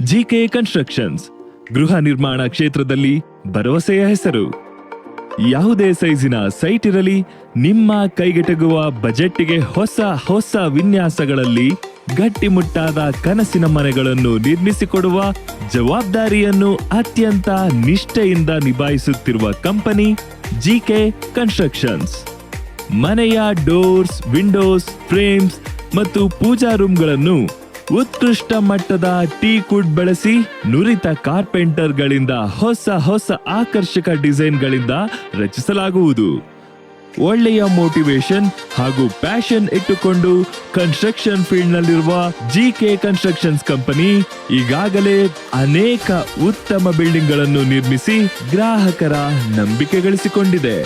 GK constructions ಗೃಹ ನಿರ್ಮಾಣ ಕ್ಷೇತ್ರದಲ್ಲಿ ಭರವಸೆಯ ಹೆಸರು. ಯಾವುದೇ ಸೈಜಿನ ಸೈಟ್ ಇರಲಿ, ನಿಮ್ಮ ಕೈಗೆಟುಕುವ ಬಜೆಟ್ಗೆ ಹೊಸ ವಿನ್ಯಾಸಗಳಲ್ಲಿ ಗಟ್ಟಿಮುಟ್ಟಾದ ಕನಸಿನ ಮನೆಗಳನ್ನು ನಿರ್ಮಿಸಿಕೊಡುವ ಜವಾಬ್ದಾರಿಯನ್ನು ಅತ್ಯಂತ ನಿಷ್ಠೆಯಿಂದ ನಿಭಾಯಿಸುತ್ತಿರುವ ಕಂಪನಿ ಜಿಕೆ ಕನ್ಸ್ಟ್ರಕ್ಷನ್ಸ್. ಮನೆಯ ಡೋರ್ಸ್, ವಿಂಡೋಸ್, ಫ್ರೇಮ್ಸ್ ಮತ್ತು ಪೂಜಾ ರೂಮ್ಗಳನ್ನು ಉತ್ಕೃಷ್ಟ ಮಟ್ಟದ ಟೀಕ್ವುಡ್ ಬಳಸಿ ನುರಿತ ಕಾರ್ಪೆಂಟರ್ಗಳಿಂದ ಹೊಸ ಆಕರ್ಷಕ ಡಿಸೈನ್ಗಳಿಂದ ರಚಿಸಲಾಗುವುದು. ಒಳ್ಳೆಯ ಮೋಟಿವೇಶನ್ ಹಾಗೂ ಪ್ಯಾಷನ್ ಇಟ್ಟುಕೊಂಡು ಕನ್ಸ್ಟ್ರಕ್ಷನ್ ಫೀಲ್ಡ್ ನಲ್ಲಿರುವ ಜಿಕೆ ಕನ್ಸ್ಟ್ರಕ್ಷನ್ಸ್ ಕಂಪನಿ ಈಗಾಗಲೇ ಅನೇಕ ಉತ್ತಮ ಬಿಲ್ಡಿಂಗ್ ಗಳನ್ನು ನಿರ್ಮಿಸಿ ಗ್ರಾಹಕರ ನಂಬಿಕೆ ಗಳಿಸಿಕೊಂಡಿದೆ.